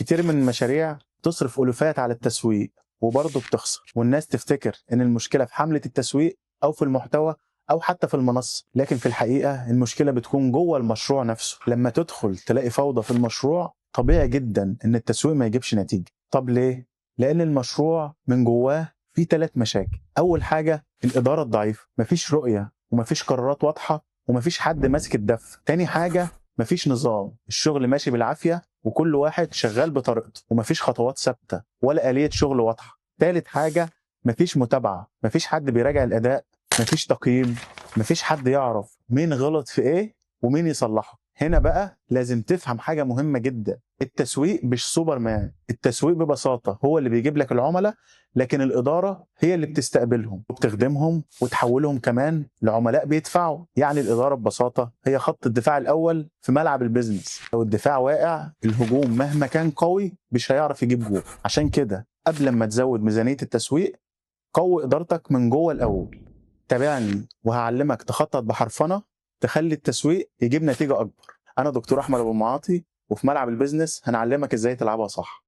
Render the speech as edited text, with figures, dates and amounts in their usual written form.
كتير من المشاريع تصرف ألوفات على التسويق وبرضه بتخسر، والناس تفتكر إن المشكلة في حملة التسويق أو في المحتوى أو حتى في المنصة، لكن في الحقيقة المشكلة بتكون جوه المشروع نفسه. لما تدخل تلاقي فوضى في المشروع طبيعي جدا إن التسويق ما يجيبش نتيجة. طب ليه؟ لأن المشروع من جواه فيه 3 مشاكل. أول حاجة الإدارة الضعيفة، مفيش رؤية ومفيش قرارات واضحة ومفيش حد ماسك الدف. تاني حاجة مفيش نظام، الشغل ماشي بالعافية وكل واحد شغال بطريقته ومفيش خطوات ثابتة ولا آلية شغل واضحة. تالت حاجة مفيش متابعة، مفيش حد بيراجع الأداء، مفيش تقييم، مفيش حد يعرف مين غلط في إيه ومين يصلحه. هنا بقى لازم تفهم حاجة مهمة جدا، التسويق مش سوبر مان. التسويق ببساطة هو اللي بيجيب لك العملاء، لكن الإدارة هي اللي بتستقبلهم وبتخدمهم وتحولهم كمان لعملاء بيدفعوا. يعني الإدارة ببساطة هي خط الدفاع الأول في ملعب البيزنس. لو الدفاع واقع الهجوم مهما كان قوي مش هيعرف يجيب جول. عشان كده قبل ما تزود ميزانية التسويق قوي إدارتك من جوه الأول. تابعني وهعلمك تخطط بحرفنة تخلي التسويق يجيب نتيجة أكبر. أنا دكتور أحمد أبو المعاطي، وفي ملعب البيزنس هنعلمك إزاي تلعبها صح.